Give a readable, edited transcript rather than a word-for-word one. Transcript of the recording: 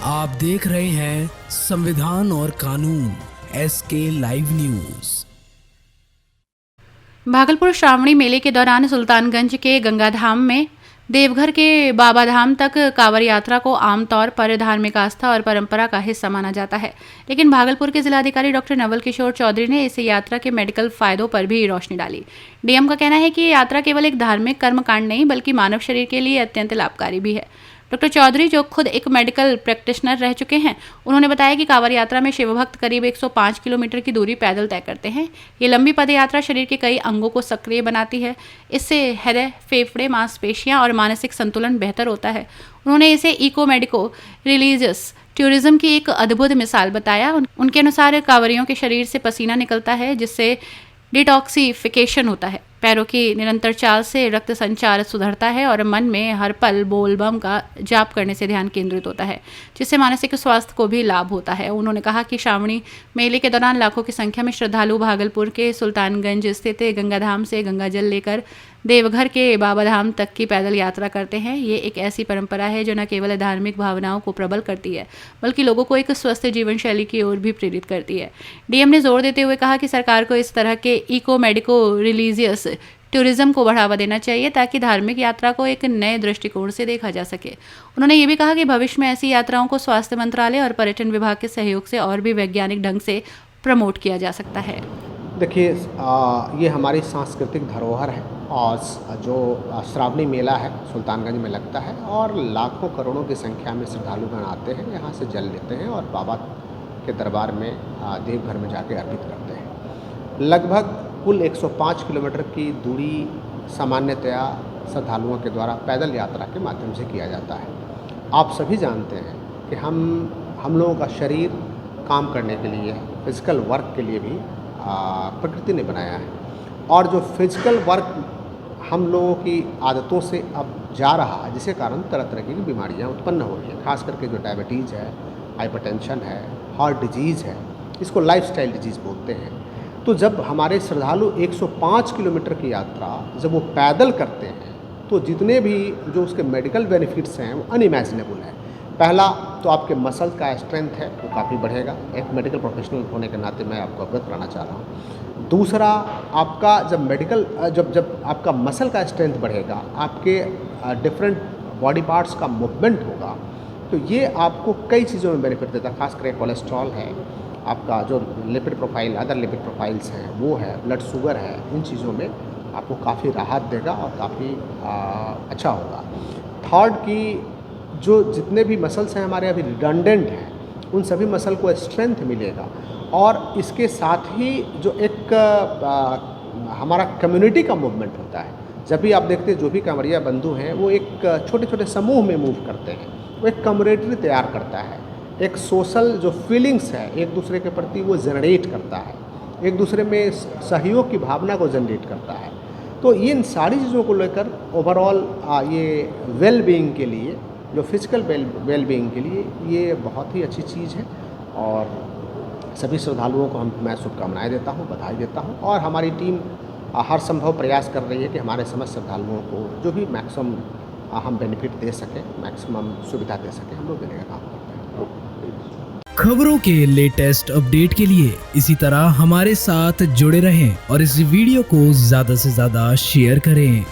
आप देख रहे हैं संविधान और कानून SK live news. Bhagalpur Shravani मेले के दौरान सुल्तानगंज के गंगाधाम में देवघर के बाबा धाम तक कांवड़ यात्रा को आमतौर पर धार्मिक आस्था और परंपरा का हिस्सा माना जाता है, लेकिन भागलपुर के जिलाधिकारी डॉक्टर नवल किशोर चौधरी ने इस यात्रा के मेडिकल फायदों पर भी रोशनी डाली। डीएम का कहना है कि ये यात्रा केवल एक धार्मिक कर्मकांड नहीं बल्कि मानव शरीर के लिए अत्यंत लाभकारी भी है। डॉक्टर चौधरी, जो खुद एक मेडिकल प्रैक्टिशनर रह चुके हैं, उन्होंने बताया कि कांवड़ यात्रा में शिव भक्त करीब 105 किलोमीटर की दूरी पैदल तय करते हैं। ये लंबी पदयात्रा शरीर के कई अंगों को सक्रिय बनाती है। इससे हृदय, फेफड़े, मांसपेशियां और मानसिक संतुलन बेहतर होता है। उन्होंने इसे इको मेडिको रिलीजियस टूरिज्म की एक अद्भुत मिसाल बताया। उनके अनुसार कांवड़ियों के शरीर से पसीना निकलता है, जिससे डिटॉक्सिफिकेशन होता है। पैरों की निरंतर चाल से रक्त संचार सुधरता है और मन में हर पल बोल बम का जाप करने से ध्यान केंद्रित होता है, जिससे मानसिक स्वास्थ्य को भी लाभ होता है। उन्होंने कहा कि श्रावणी मेले के दौरान लाखों की संख्या में श्रद्धालु भागलपुर के सुल्तानगंज स्थित गंगाधाम से गंगा जल लेकर देवघर के बाबा धाम तक की पैदल यात्रा करते हैं। ये एक ऐसी परंपरा है जो न केवल धार्मिक भावनाओं को प्रबल करती है बल्कि लोगों को एक स्वस्थ जीवन शैली की ओर भी प्रेरित करती है। डीएम ने जोर देते हुए कहा कि सरकार को इस तरह के इको मेडिको रिलीजियस टूरिज्म को बढ़ावा देना चाहिए ताकि धार्मिक यात्रा को एक नए दृष्टिकोण से देखा जा सके। उन्होंने ये भी कहा कि भविष्य में ऐसी यात्राओं को स्वास्थ्य मंत्रालय और पर्यटन विभाग के सहयोग से और भी वैज्ञानिक ढंग से प्रमोट किया जा सकता है। देखिए, ये हमारी सांस्कृतिक धरोहर है और जो श्रावणी मेला है सुल्तानगंज में लगता है और लाखों करोड़ों की संख्या में श्रद्धालुगण आते हैं, यहाँ से जल लेते हैं और बाबा के दरबार में देवघर में जाके अर्पित करते हैं। लगभग कुल 105 किलोमीटर की दूरी सामान्यतया श्रद्धालुओं के द्वारा पैदल यात्रा के माध्यम से किया जाता है। आप सभी जानते हैं कि हम लोगों का शरीर काम करने के लिए, फिजिकल वर्क के लिए भी प्रकृति ने बनाया है और जो फिजिकल वर्क हम लोगों की आदतों से अब जा रहा है, जिसके कारण तरह तरह की बीमारियां उत्पन्न हो रही हैं, खास करके जो डायबिटीज़ है, हाइपरटेंशन है, हार्ट डिजीज़ है, इसको लाइफस्टाइल डिजीज़ बोलते हैं। तो जब हमारे श्रद्धालु 105 किलोमीटर की यात्रा जब वो पैदल करते हैं तो जितने भी जो उसके मेडिकल बेनिफिट्स हैं वो अनइमेजिनेबल है। पहला तो आपके मसल का स्ट्रेंथ है वो काफ़ी बढ़ेगा, एक मेडिकल प्रोफेशनल होने के नाते मैं आपको अवगत कराना चाह रहा हूँ। दूसरा, आपका जब आपका मसल का स्ट्रेंथ बढ़ेगा, आपके डिफरेंट बॉडी पार्ट्स का मूवमेंट होगा, तो ये आपको कई चीज़ों में बेनिफिट देता है। खास करके कोलेस्ट्रॉल है, आपका जो lipid profile, other lipid profiles हैं वो है, ब्लड शुगर है, इन चीज़ों में आपको काफ़ी राहत देगा और काफ़ी अच्छा होगा। थर्ड की जो जितने भी मसल्स हैं हमारे अभी रिडंडेंट हैं, उन सभी मसल को स्ट्रेंथ मिलेगा और इसके साथ ही जो एक हमारा कम्युनिटी का मूवमेंट होता है। जब भी आप देखते हैं जो भी कांवड़िया बंधु हैं वो एक छोटे छोटे समूह में मूव करते हैं, वो एक कम्युनिटी तैयार करता है, एक सोशल जो फीलिंग्स है एक दूसरे के प्रति वो जनरेट करता है, एक दूसरे में सहयोग की भावना को जनरेट करता है। तो इन सारी चीज़ों को लेकर ओवरऑल ये वेल बीइंग के लिए, जो फिजिकल वेल बीइंग के लिए ये बहुत ही अच्छी चीज़ है और सभी श्रद्धालुओं को मैं शुभकामनाएं देता हूं, बधाई देता हूं और हमारी टीम हर संभव प्रयास कर रही है कि हमारे समस्त श्रद्धालुओं को जो भी मैक्सिमम हम बेनिफिट दे सकें, मैक्सिमम सुविधा दे सकें, हम लोग देने का काम करते हैं। खबरों के लेटेस्ट अपडेट के लिए इसी तरह हमारे साथ जुड़े रहें और इस वीडियो को ज़्यादा से ज़्यादा शेयर करें।